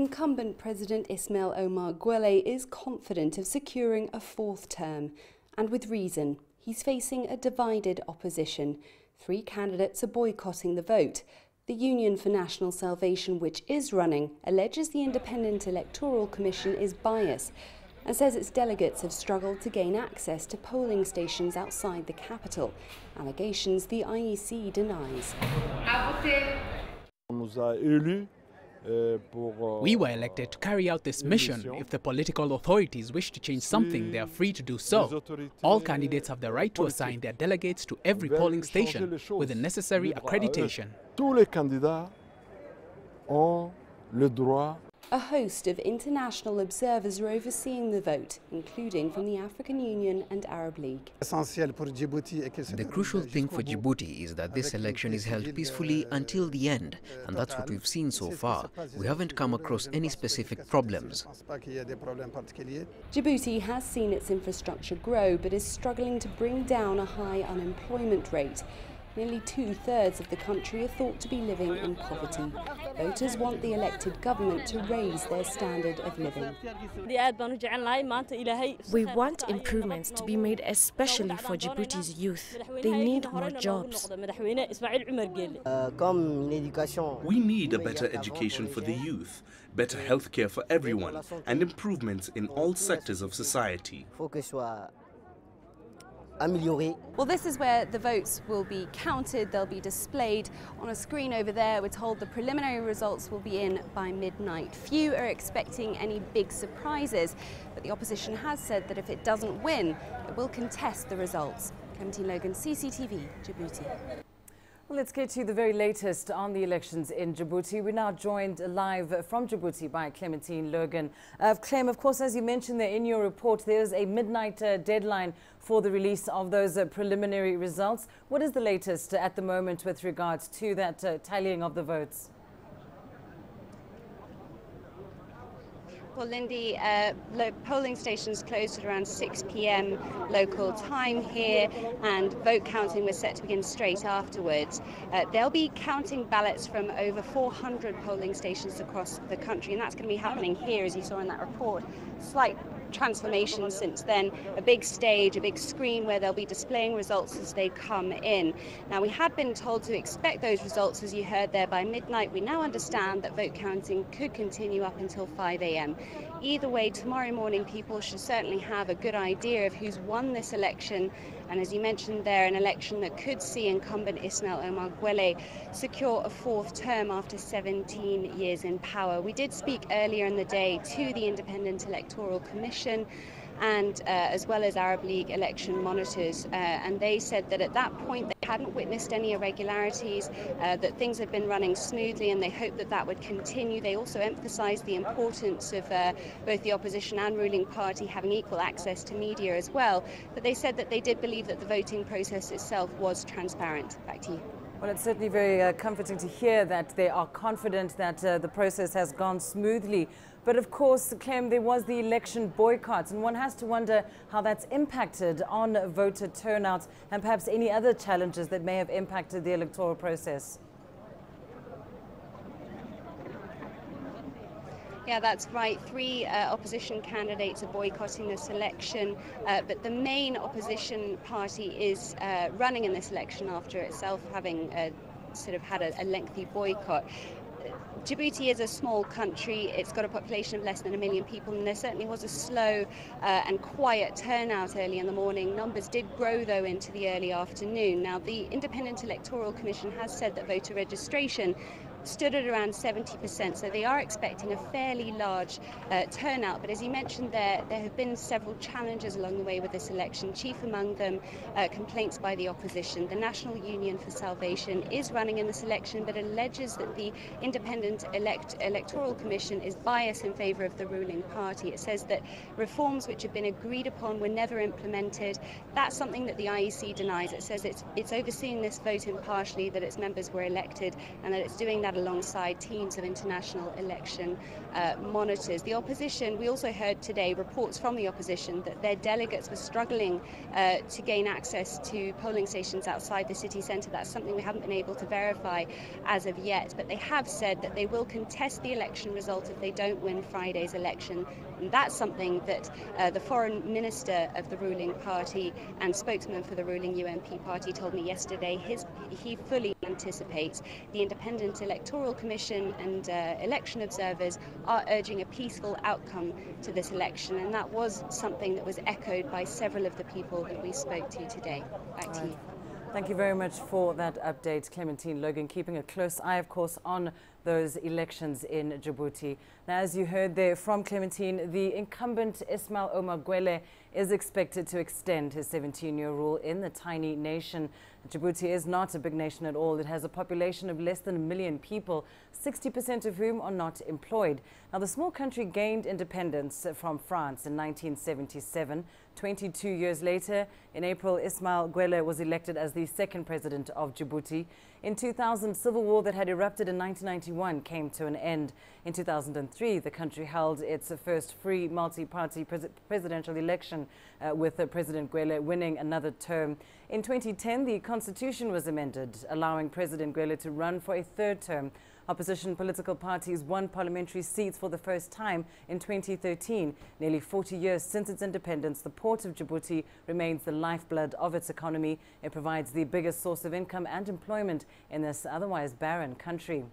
Incumbent President Ismail Omar Guelleh is confident of securing a fourth term, and with reason. He's facing a divided opposition. 3 candidates are boycotting the vote. The Union for National Salvation, which is running, alleges the Independent Electoral Commission is biased and says its delegates have struggled to gain access to polling stations outside the capital, allegations the IEC denies. We were elected to carry out this mission. If the political authorities wish to change something, they are free to do so. All candidates have the right to assign their delegates to every polling station with the necessary accreditation. A host of international observers are overseeing the vote, including from the African Union and Arab League. The crucial thing for Djibouti is that this election is held peacefully until the end, and that's what we've seen so far. We haven't come across any specific problems. Djibouti has seen its infrastructure grow, but is struggling to bring down a high unemployment rate. Nearly 2/3 of the country are thought to be living in poverty. Voters want the elected government to raise their standard of living. We want improvements to be made especially for Djibouti's youth. They need more jobs. We need a better education for the youth, better healthcare for everyone, and improvements in all sectors of society. Well, this is where the votes will be counted. They'll be displayed on a screen over there. We're told the preliminary results will be in by midnight. Few are expecting any big surprises, but the opposition has said that if it doesn't win, it will contest the results. Clementine Logan, CCTV, Djibouti. Well, let's get to the very latest on the elections in Djibouti. We're now joined live from Djibouti by Clementine Logan. Clem, of course, as you mentioned there in your report, there's a midnight deadline for the release of those preliminary results. What is the latest at the moment with regards to that tallying of the votes? Well, Lindy, polling stations closed at around 6 p.m. local time here, and vote counting was set to begin straight afterwards. They'll be counting ballots from over 400 polling stations across the country, and that's going to be happening here, as you saw in that report. Slight transformation since then, a big stage, a big screen where they'll be displaying results as they come in. Now, we had been told to expect those results, as you heard there, by midnight. We now understand that vote counting could continue up until 5 a.m. Either way, tomorrow morning people should certainly have a good idea of who's won this election, and as you mentioned there, an election that could see incumbent Ismail Omar Guelleh secure a 4th term after 17 years in power. We did speak earlier in the day to the Independent Electoral Commission and as well as Arab League election monitors, and they said that at that point they hadn't witnessed any irregularities, that things had been running smoothly, and they hoped that that would continue. They also emphasised the importance of both the opposition and ruling party having equal access to media as well, but they said that they did believe that the voting process itself was transparent. Back to you. Well, it's certainly very comforting to hear that they are confident that the process has gone smoothly. But of course, Clem, there was the election boycott, and one has to wonder how that's impacted on voter turnout and perhaps any other challenges that may have impacted the electoral process. Yeah, that's right. 3 opposition candidates are boycotting this election, but the main opposition party is running in this election after itself having sort of had a lengthy boycott. Djibouti is a small country. It's got a population of less than 1 million people, and there certainly was a slow and quiet turnout early in the morning. Numbers did grow, though, into the early afternoon. Now, the Independent Electoral Commission has said that voter registration stood at around 70%, so they are expecting a fairly large turnout. But as you mentioned there have been several challenges along the way with this election, chief among them complaints by the opposition. The National Union for Salvation is running in this election, but alleges that the Independent Electoral Commission is biased in favour of the ruling party. It says that reforms which have been agreed upon were never implemented. That's something that the IEC denies. It says it's overseeing this vote impartially, that its members were elected, and that it's doing that that alongside teams of international election monitors. The opposition, we also heard today reports from the opposition that their delegates were struggling to gain access to polling stations outside the city centre. That's something we haven't been able to verify as of yet, but they have said that they will contest the election result if they don't win Friday's election. And that's something that the foreign minister of the ruling party and spokesman for the ruling UMP party told me yesterday. He fully anticipates the Independent Electoral Commission and election observers are urging a peaceful outcome to this election, and that was something that was echoed by several of the people that we spoke to today. Back to you. Thank you very much for that update, Clementine Logan, keeping a close eye, of course, on those elections in Djibouti. Now, as you heard there from Clementine, the incumbent Ismail Omar Guelleh is expected to extend his 17-year rule in the tiny nation. Djibouti is not a big nation at all. It has a population of less than 1 million people, 60% of whom are not employed. Now, the small country gained independence from France in 1977. 22 years later, in April, Ismail Guelleh was elected as the second president of Djibouti. In 2000, civil war that had erupted in 1991 came to an end. In 2003, the country held its first free multi-party presidential election with President Guelleh winning another term. In 2010, the constitution was amended, allowing President Guelleh to run for a third term. Opposition political parties won parliamentary seats for the first time in 2013. Nearly 40 years since its independence, the port of Djibouti remains the lifeblood of its economy. It provides the biggest source of income and employment in this otherwise barren country.